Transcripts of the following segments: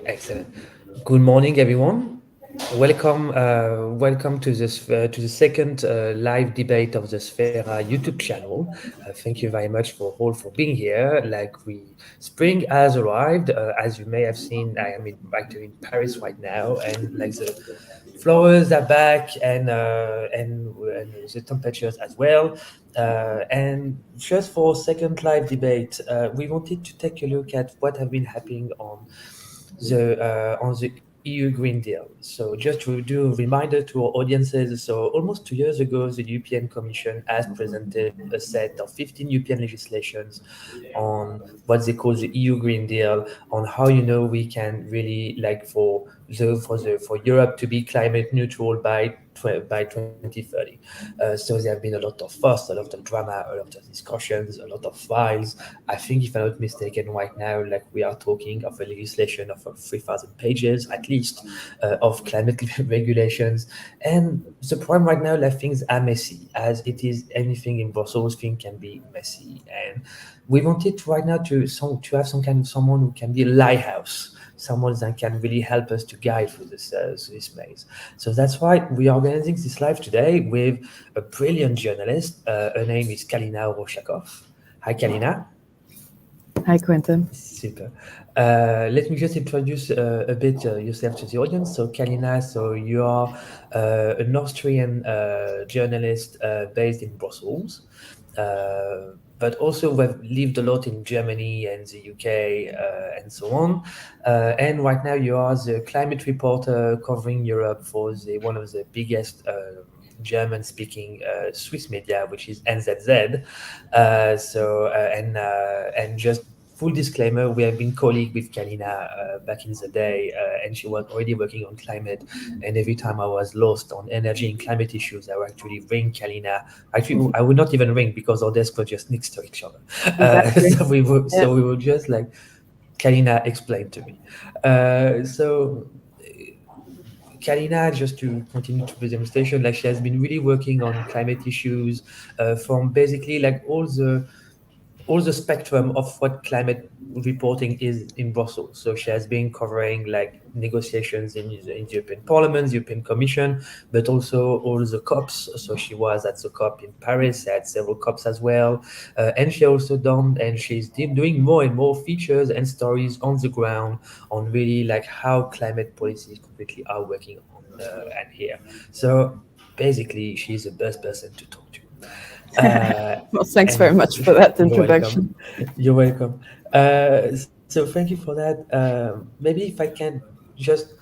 Excellent. Good morning, everyone. Welcome to the second live debate of the Sphera YouTube channel. Thank you very much for being here. Spring has arrived. As you may have seen, I am actually in Paris right now, and the flowers are back, and the temperatures as well. And just for second live debate, we wanted to take a look at what have been happening on the EU Green Deal. So just to do a reminder to our audiences, so almost 2 years ago, the European Commission has presented a set of 15 European legislations on what they call the EU Green Deal, on how we can really for Europe to be climate neutral by 2030. So there have been a lot of fuss, a lot of drama, a lot of discussions, a lot of files. I think, if I'm not mistaken, right now, we are talking of a legislation of 3,000 pages at least of climate regulations. And the problem right now, things are messy, as it is anything in Brussels. Things can be messy, and we wanted right now to have some kind of someone who can be a lighthouse, someone that can really help us to guide through this maze. So that's why we are organizing this live today with a brilliant journalist. Her name is Kalina Oroschakoff. Hi, Kalina. Hi, Quentin. Super. Let me just introduce a bit yourself to the audience. So, Kalina, you are an Austrian journalist based in Brussels, but also have lived a lot in Germany and the UK and so on. And right now, you are the climate reporter covering Europe for one of the biggest German-speaking Swiss media, which is NZZ. And just full disclaimer, we have been colleagues with Kalina back in the day, and she was already working on climate. And every time I was lost on energy and climate issues, I would actually ring Kalina. Actually, I would not even ring because our desks were just next to each other. Exactly. So we would just Kalina explain to me. Kalina, just to continue to the demonstration, she has been really working on climate issues from basically all the spectrum of what climate reporting is in Brussels. So she has been covering negotiations in the European Parliament, the European Commission, but also all the COPs. So she was at the COP in Paris, at several COPs as well. And she's doing more and more features and stories on the ground on really how climate policies completely are working on and here. So basically, she's the best person to talk to. Well, thanks very much for that introduction. You're welcome. So thank you for that. Maybe if I can just,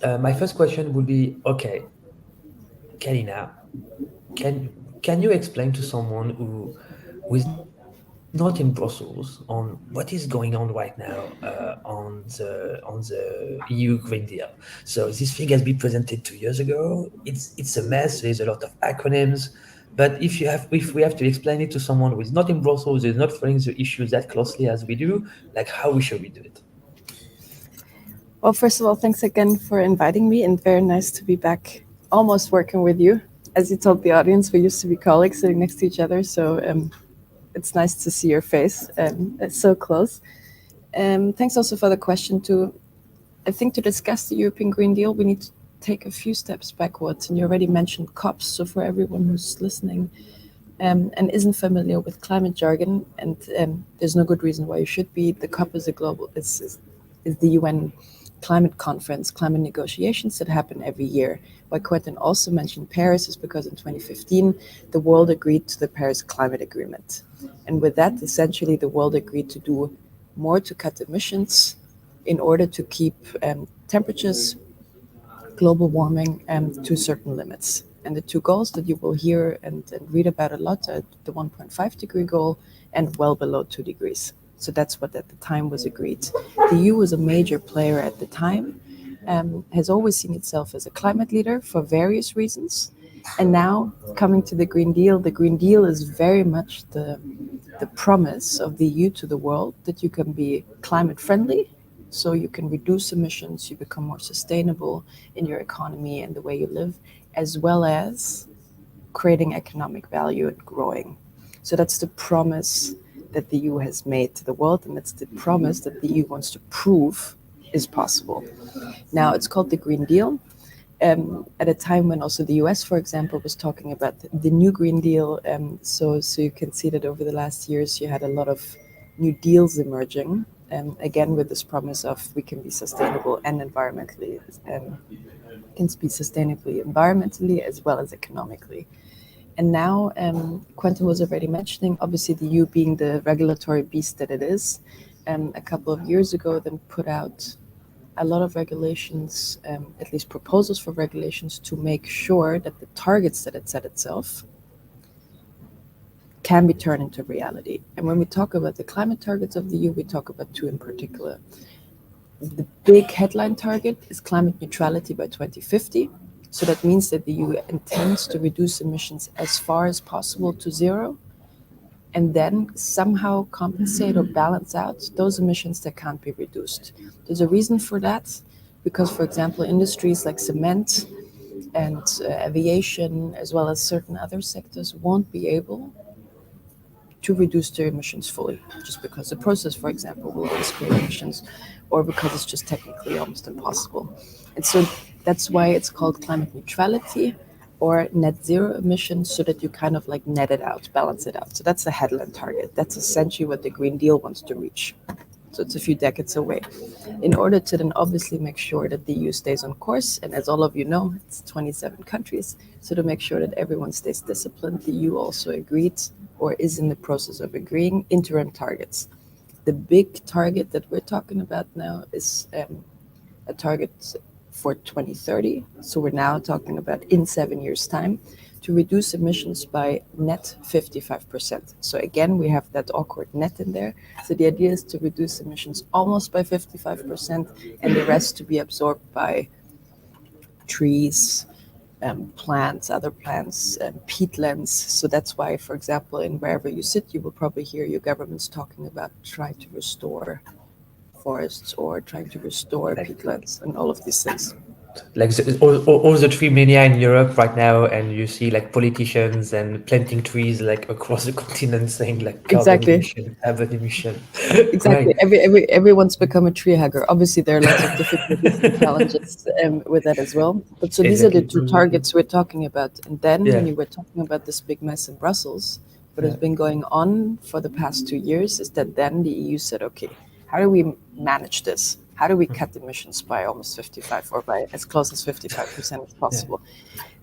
my first question would be, okay, Kalina, can you explain to someone who is not in Brussels on what is going on right now on the EU Green Deal? So this thing has been presented 2 years ago. It's a mess. There's a lot of acronyms. But if we have to explain it to someone who is not in Brussels, is not following the issues that closely as we do, how should we do it? Well, first of all, thanks again for inviting me, and very nice to be back, almost working with you. As you told the audience, we used to be colleagues sitting next to each other, so it's nice to see your face. It's so close. Thanks also for the question too. I think to discuss the European Green Deal, we need to take a few steps backwards. And you already mentioned COPs. So for everyone who's listening and isn't familiar with climate jargon, and there's no good reason why you should be, the COP is is the UN climate conference, climate negotiations that happen every year. Why Quentin also mentioned Paris is because in 2015, the world agreed to the Paris Climate Agreement. And with that, essentially, the world agreed to do more to cut emissions in order to keep temperatures, global warming to certain limits. And the two goals that you will hear and read about a lot are the 1.5 degree goal and well below 2 degrees. So that's what at the time was agreed. The EU was a major player at the time, has always seen itself as a climate leader for various reasons. And now coming to the Green Deal is very much the promise of the EU to the world that you can be climate friendly, so you can reduce emissions, you become more sustainable in your economy and the way you live, as well as creating economic value and growing. So that's the promise that the EU has made to the world, and it's the promise that the EU wants to prove is possible. Now, it's called the Green Deal. At a time when also the US, for example, was talking about the new Green Deal. So you can see that over the last years, you had a lot of new deals emerging, again, with this promise of we can be sustainable and environmentally, as well as economically. And now, Quentin was already mentioning, obviously the EU being the regulatory beast that it is, a couple of years ago then put out a lot of regulations, at least proposals for regulations, to make sure that the targets that it set itself can be turned into reality. And when we talk about the climate targets of the EU, we talk about two in particular. The big headline target is climate neutrality by 2050. So that means that the EU intends to reduce emissions as far as possible to zero, and then somehow compensate or balance out those emissions that can't be reduced. There's a reason for that, because, for example, industries like cement and aviation, as well as certain other sectors, won't be able to reduce their emissions fully, just because the process, for example, will always create emissions, or because it's just technically almost impossible. And so that's why it's called climate neutrality or net zero emissions, so that you kind of like net it out, balance it out. So that's the headline target. That's essentially what the Green Deal wants to reach. So it's a few decades away. In order to then obviously make sure that the EU stays on course, and as all of you know, it's 27 countries, so to make sure that everyone stays disciplined, the EU also agreed or is in the process of agreeing interim targets. The big target that we're talking about now is a target for 2030. So we're now talking about in 7 years' time to reduce emissions by net 55%. So again, we have that awkward net in there. So the idea is to reduce emissions almost by 55% and the rest to be absorbed by trees, plants, other plants, peatlands. So that's why, for example, in wherever you sit, you will probably hear your governments talking about trying to restore forests or trying to restore peatlands and all of these things. Like all the tree mania in Europe right now, and you see like politicians and planting trees like across the continent saying like carbon emission, carbon emission. Exactly. Right. Everyone's become a tree hugger. Obviously, there are lots of difficulties and challenges with that as well. But so these are the two targets we're talking about. And then when you were talking about this big mess in Brussels, what has been going on for the past 2 years is that then the EU said, okay, how do we manage this? How do we cut emissions by almost 55 or by as close as 55% as possible?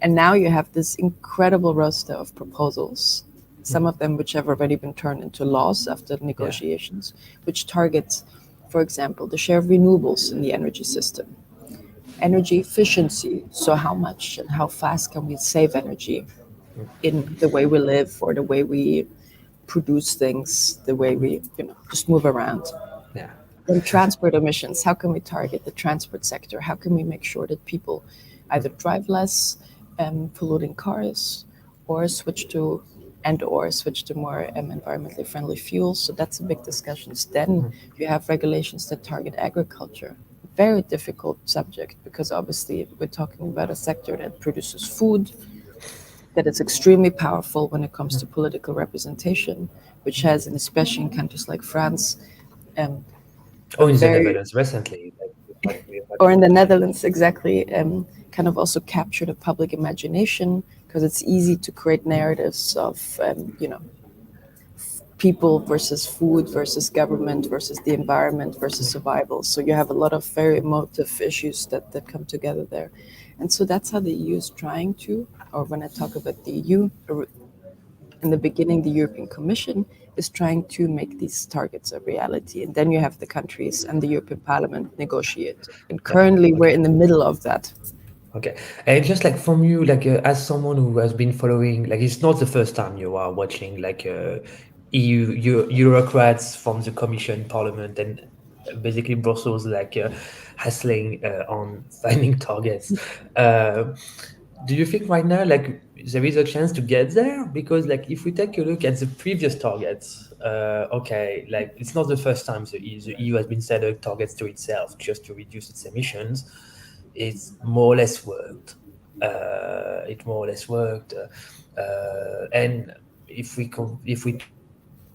And now you have this incredible roster of proposals, some of them which have already been turned into laws after negotiations, which target, for example, the share of renewables in the energy system, energy efficiency. So how much and how fast can we save energy in the way we live or the way we produce things, the way we just move around. Yeah. Then transport emissions, how can we target the transport sector? How can we make sure that people either drive less polluting cars or switch to more environmentally friendly fuels? So that's a big discussion. Then you have regulations that target agriculture. Very difficult subject, because obviously we're talking about a sector that produces food, that is extremely powerful when it comes to political representation, which has, and especially in countries like France, in the Netherlands recently. Or in the Netherlands, exactly, kind of also capture the public imagination, because it's easy to create narratives of, people versus food versus government versus the environment versus survival. So you have a lot of very emotive issues that come together there. And so that's how the EU is trying to, or when I talk about the EU, in the beginning, the European Commission is trying to make these targets a reality. And then you have the countries and the European Parliament negotiate. And currently we're in the middle of that. Okay. And just like from you, like as someone who has been following, like it's not the first time you are watching like EU bureaucrats from the Commission, Parliament, and basically Brussels like hustling on finding targets. Do you think right now like there is a chance to get there? Because like if we take a look at the previous targets, okay, like it's not the first time the EU has been setting targets to itself just to reduce its emissions. It's more or less worked. And if we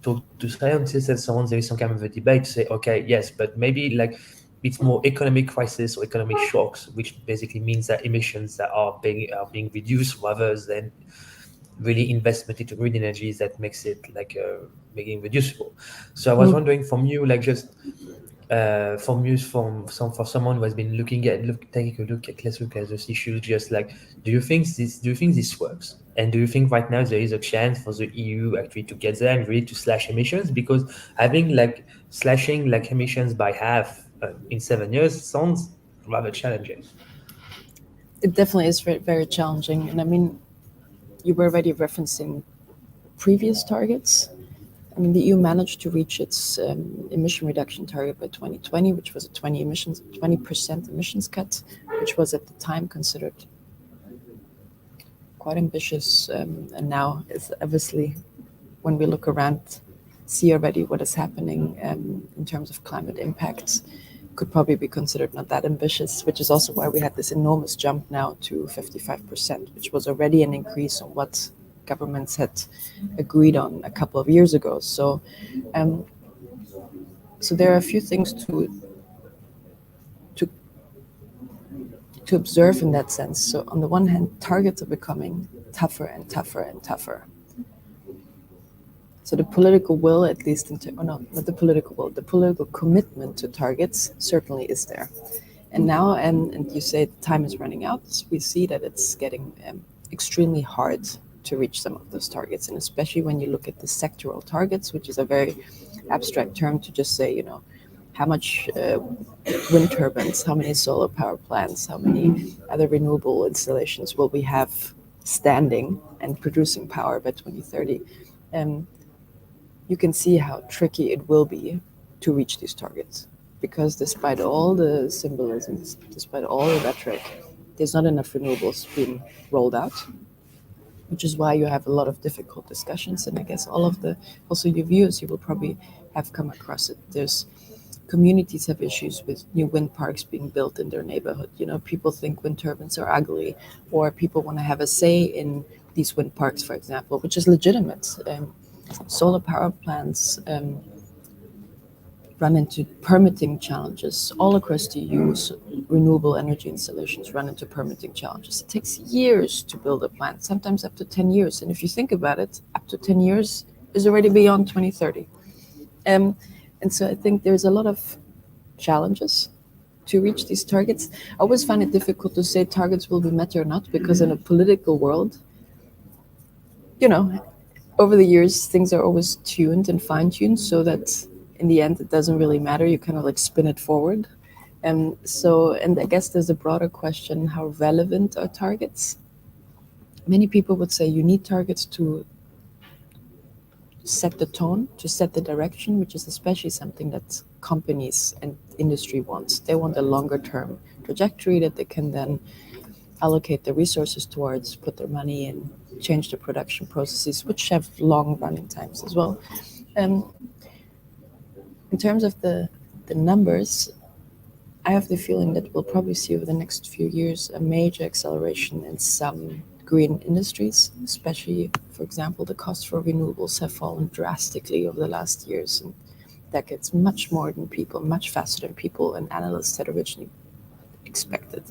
talk to scientists and so on, there is some kind of a debate to say, okay, yes, but maybe like it's more economic crisis or economic shocks, which basically means that emissions that are being reduced rather than really investment into green energies that makes it like making reducible. So I was wondering from you, like just for someone who has been taking a look at let's look at those issues, just like do you think this works, and do you think right now there is a chance for the EU actually to get there and really to slash emissions? Because having like slashing like emissions by half in 7 years sounds rather challenging. It definitely is very, very challenging. And I mean, you were already referencing previous targets. I mean, the EU managed to reach its emission reduction target by 2020, which was a 20% emissions cut, which was at the time considered quite ambitious. And now it's obviously, when we look around, see already what is happening in terms of climate impacts, could probably be considered not that ambitious, which is also why we had this enormous jump now to 55%, which was already an increase on what governments had agreed on a couple of years ago. So there are a few things to to observe in that sense. So on the one hand, targets are becoming tougher and tougher and tougher. So the political will, at least not the political will, the political commitment to targets certainly is there. And now, and you say time is running out, we see that it's getting extremely hard to reach some of those targets. And especially when you look at the sectoral targets, which is a very abstract term to just say, how much wind turbines, how many solar power plants, how many other renewable installations will we have standing and producing power by 2030. You can see how tricky it will be to reach these targets, because despite all the symbolisms, despite all the rhetoric, there's not enough renewables being rolled out, which is why you have a lot of difficult discussions. And I guess also your viewers, you will probably have come across it. There's communities have issues with new wind parks being built in their neighborhood. People think wind turbines are ugly, or people want to have a say in these wind parks, for example, which is legitimate. Solar power plants run into permitting challenges all across the EU. Renewable energy installations run into permitting challenges. It takes years to build a plant, sometimes up to 10 years. And if you think about it, up to 10 years is already beyond 2030. And so I think there's a lot of challenges to reach these targets. I always find it difficult to say targets will be met or not, because in a political world, over the years, things are always tuned and fine-tuned so that in the end, it doesn't really matter. You kind of like spin it forward. And I guess there's a broader question: how relevant are targets? Many people would say you need targets to set the tone, to set the direction, which is especially something that companies and industry wants. They want a longer-term trajectory that they can then allocate their resources towards, put their money in, change the production processes, which have long running times as well. In terms of the numbers, I have the feeling that we'll probably see over the next few years a major acceleration in some green industries, especially, for example, the cost for renewables have fallen drastically over the last years and decades, much faster than people and analysts had originally expected.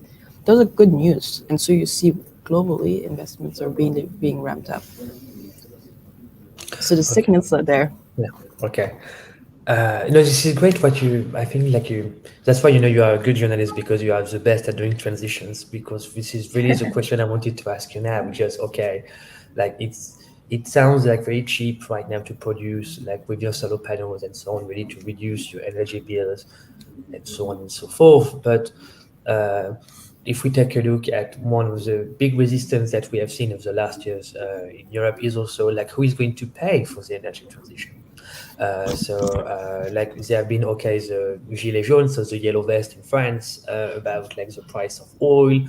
Those are good news. And so you see globally investments are being ramped up. So the signals are there. Yeah. Okay. This is great. I think that's why, you are a good journalist, because you are the best at doing transitions, because this is really the question I wanted to ask you now, which is, okay, like it sounds like very cheap right now to produce, like with your solar panels and so on, really to reduce your energy bills and so on and so forth. But if we take a look at one of the big resistance that we have seen over the last years in Europe is also like, who is going to pay for the energy transition? Like there have been, the Gilets jaunes, so the yellow vest in France, about like the price of oil.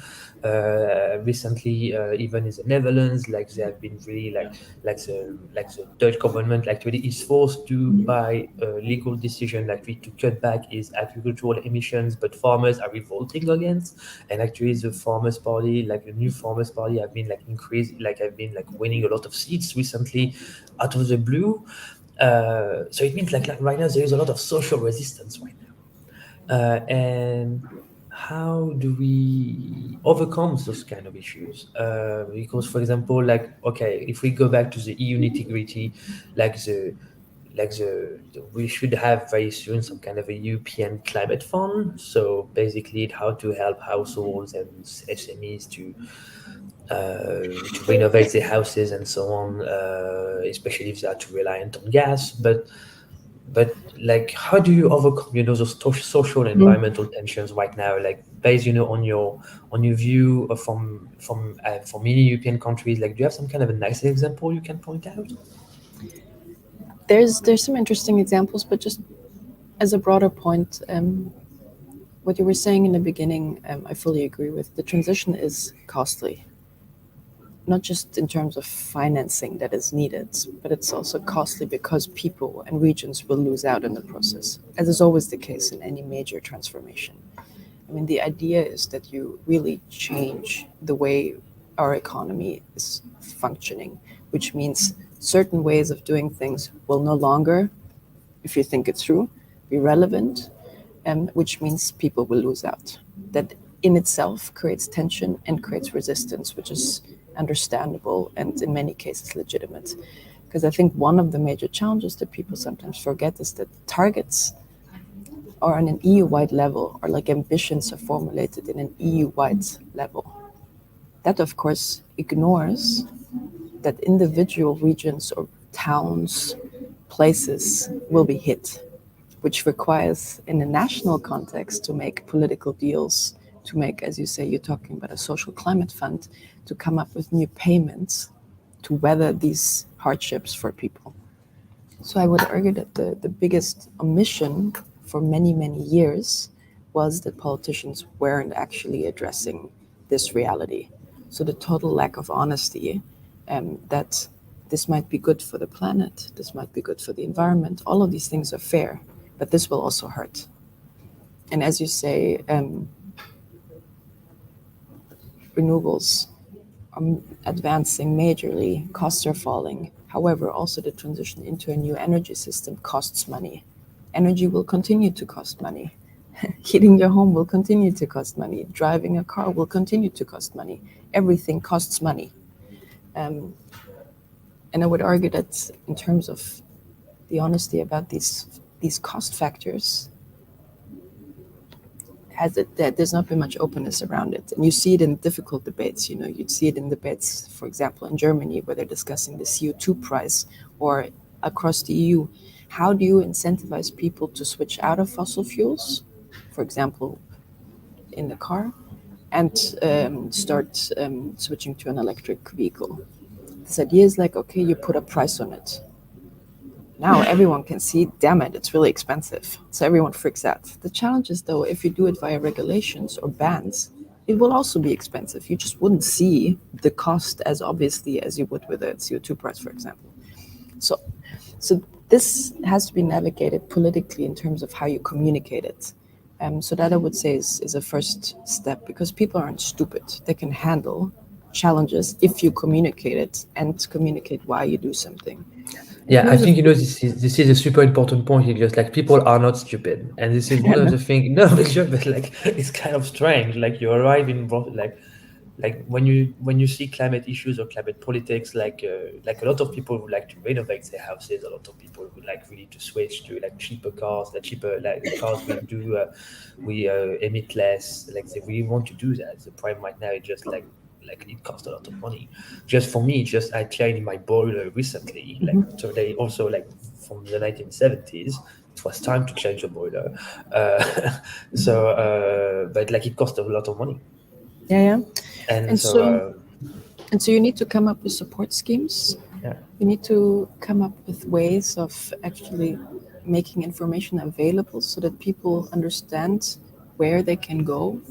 Recently, even in the Netherlands, like there have been really the Dutch government really is forced to by a legal decision to cut back its agricultural emissions, but farmers are revolting against. And actually, the Farmers Party, the new Farmers Party, have been winning a lot of seats recently out of the blue. So it means like right now there is a lot of social resistance right now. And how do we overcome those kind of issues? Because, for example, like, okay, if we go back to the EU nitty-gritty, like we should have very soon some kind of a European climate fund. So basically, how to help households and SMEs to renovate their houses and so on, especially if they are too reliant on gas. But like, how do you overcome those social and Mm. environmental tensions right now? Like, based on your view of from many European countries. Like, do you have some kind of a nice example you can point out? There's some interesting examples, but just as a broader point, what you were saying in the beginning, I fully agree with. The transition is costly, not just in terms of financing that is needed, but it's also costly because people and regions will lose out in the process, as is always the case in any major transformation. I mean, the idea is that you really change the way our economy is functioning, which means certain ways of doing things will no longer, if you think it through, be relevant, which means people will lose out. That in itself creates tension and creates resistance, which is understandable and in many cases legitimate. Because I think one of the major challenges that people sometimes forget is that targets are on an EU-wide level, or like ambitions are formulated in an EU-wide level. That, of course, ignores that individual regions or towns, places will be hit, which requires, in a national context, to make political deals, to make, as you say, you're talking about a social climate fund, to come up with new payments to weather these hardships for people. So I would argue that the biggest omission for many, many years was that politicians weren't actually addressing this reality. So the total lack of honesty, that this might be good for the planet, this might be good for the environment, all of these things are fair, but this will also hurt. And as you say, renewables are advancing majorly, costs are falling. However, also the transition into a new energy system costs money. Energy will continue to cost money. Heating your home will continue to cost money. Driving a car will continue to cost money. Everything costs money. And I would argue that in terms of the honesty about these cost factors, there's not been much openness around it. And you see it in difficult debates. You'd see it in debates, for example, in Germany, where they're discussing the CO2 price, or across the EU. How do you incentivize people to switch out of fossil fuels, for example, in the car, and start switching to an electric vehicle? This idea is like, okay, you put a price on it. Now everyone can see, damn it, it's really expensive. So everyone freaks out. The challenge is, though, if you do it via regulations or bans, it will also be expensive. You just wouldn't see the cost as obviously as you would with a CO2 price, for example. So this has to be navigated politically in terms of how you communicate it. So that I would say is a first step, because people aren't stupid. They can handle challenges if you communicate it and communicate why you do something. Yeah, I think this is a super important point here. Just like, people are not stupid, and this is one of the things. No, but like, it's kind of strange. Like, you arrive in like when you see climate issues or climate politics, like a lot of people would like to renovate their houses. A lot of people would like really to switch to like cheaper cars, like cars we emit less. Like, they really want to do that. The problem right now is just like it costs a lot of money. Just for me, just I changed my boiler recently. Like, so they also, like, from the 1970s. It was time to change the boiler. But like, it cost a lot of money. Yeah. And And so so you need to come up with support schemes. yeah. You need to come up with ways of actually making information available so that people understand where they can go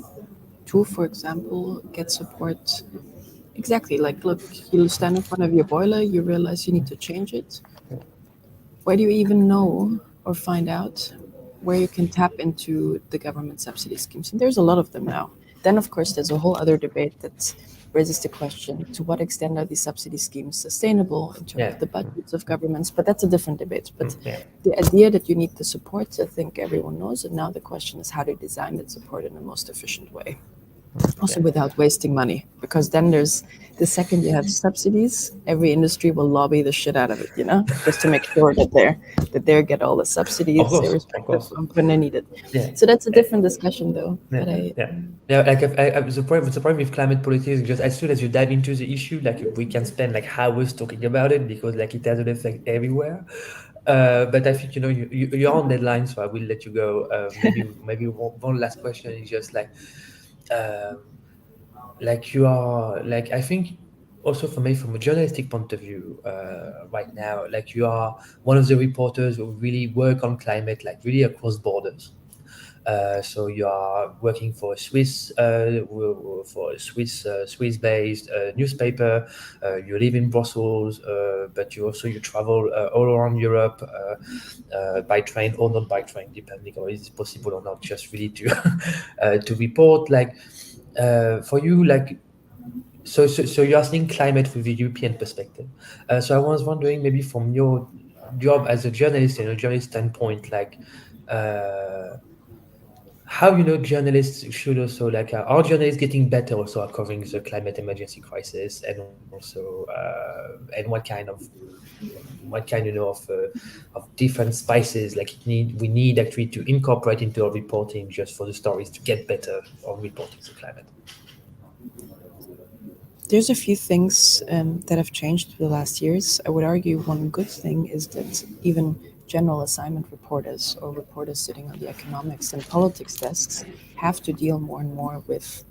to, for example, get support. Exactly. Like, look, you stand in front of your boiler, you realize you need to change it. Where do you even know or find out where you can tap into the government subsidy schemes? And there's a lot of them now. Then, of course, there's a whole other debate that raises the question, to what extent are these subsidy schemes sustainable in terms of the budgets of governments? But that's a different debate. But the idea that you need the support, I think everyone knows. And now the question is how to design that support in the most efficient way. Also without wasting money, because then there's the second you have subsidies, every industry will lobby the shit out of it, just to make sure that they get all the subsidies, irrespective of when they need it. So that's a different discussion, though. Like the problem with climate politics is just as soon as you dive into the issue, like we can spend like hours talking about it because like it has an effect everywhere. But I think you're on deadline, so I will let you go. Maybe one last question is just like you are like I think also for me from a journalistic point of view right now, like you are one of the reporters who really work on climate like really across borders. So you are working for a Swiss-based newspaper. You live in Brussels, but you travel all around Europe by train or not by train, depending on if it's possible or not. Just really to to report for you So you are seeing climate from the European perspective. So I was wondering, maybe from your job as a journalist and a journalist standpoint, how journalists should also are journalists getting better also at covering the climate emergency crisis, and also and what kind of different spices we need actually to incorporate into our reporting just for the stories to get better on reporting the climate. There's a few things that have changed in the last years. I would argue one good thing is that even general assignment reporters or reporters sitting on the economics and politics desks have to deal more and more with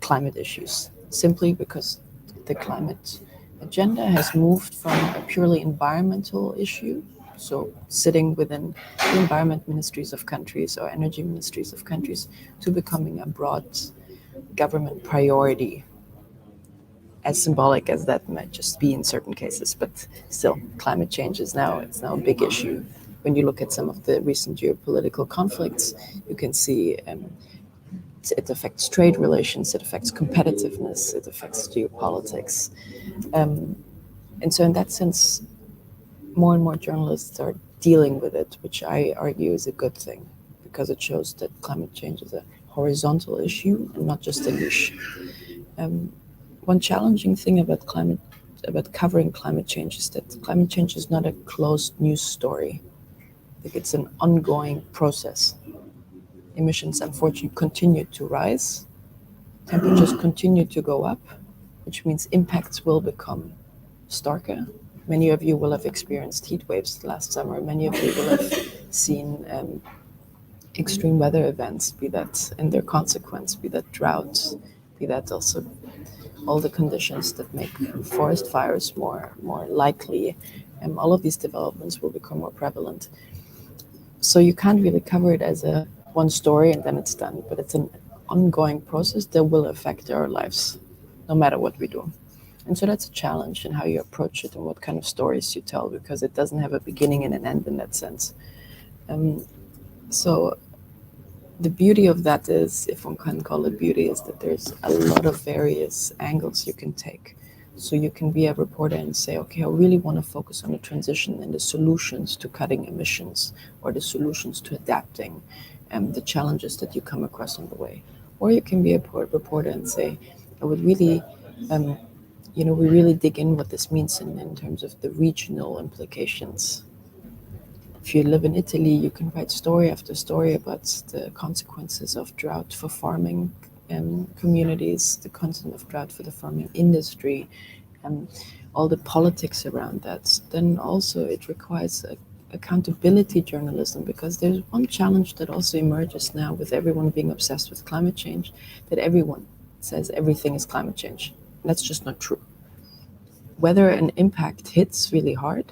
climate issues, simply because the climate agenda has moved from a purely environmental issue, so sitting within the environment ministries of countries or energy ministries of countries, to becoming a broad government priority. As symbolic as that might just be in certain cases, but still, climate change it's now a big issue. When you look at some of the recent geopolitical conflicts, you can see it affects trade relations, it affects competitiveness, it affects geopolitics. And so in that sense, more and more journalists are dealing with it, which I argue is a good thing, because it shows that climate change is a horizontal issue and not just a niche. One challenging thing about covering climate change is that climate change is not a closed news story. It's an ongoing process. Emissions, unfortunately, continue to rise. Temperatures continue to go up, which means impacts will become starker. Many of you will have experienced heat waves last summer. Many of you will have seen extreme weather events, be that in their consequence, be that droughts, be that also all the conditions that make forest fires more likely. All of these developments will become more prevalent. So you can't really cover it as a one story and then it's done, but it's an ongoing process that will affect our lives, no matter what we do. And so that's a challenge in how you approach it and what kind of stories you tell, because it doesn't have a beginning and an end in that sense. So the beauty of that is, if one can call it beauty, is that there's a lot of various angles you can take. So you can be a reporter and say, okay, I really want to focus on the transition and the solutions to cutting emissions, or the solutions to adapting, the challenges that you come across on the way. Or you can be a reporter and say, I would really, we really dig in what this means in terms of the regional implications. If you live in Italy, you can write story after story about the consequences of drought for farming communities, the content of drought for the farming industry, and all the politics around that. Then also it requires accountability journalism, because there's one challenge that also emerges now with everyone being obsessed with climate change, that everyone says everything is climate change. That's just not true. Whether an impact hits really hard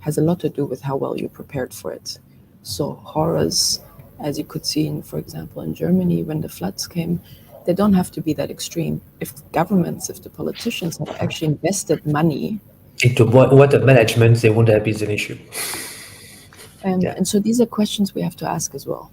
has a lot to do with how well you prepared for it. So horrors, as you could see for example, in Germany, when the floods came, they don't have to be that extreme. If the politicians have actually invested money into water management, they won't have been an issue. And so these are questions we have to ask as well,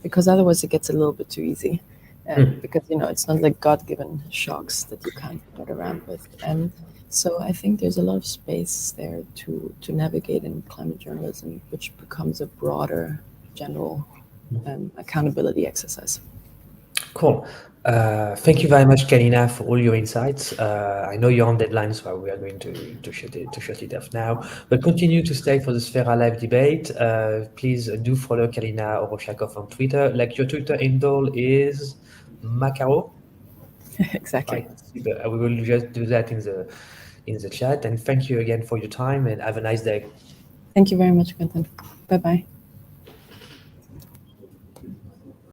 because otherwise it gets a little bit too easy. because it's not like God-given shocks that you can't get around with. And so I think there's a lot of space there to navigate in climate journalism, which becomes a broader, general accountability exercise. Cool. Thank you very much, Kalina, for all your insights. I know you're on deadline, so we are going to shut it off now. But continue to stay for the Sphera Live Debate. Please do follow Kalina Oroschakoff on Twitter. Like, your Twitter handle is Macaro. Exactly. Right. Super. We will just do that in the chat. And thank you again for your time, and have a nice day. Thank you very much, Quentin. Bye-bye.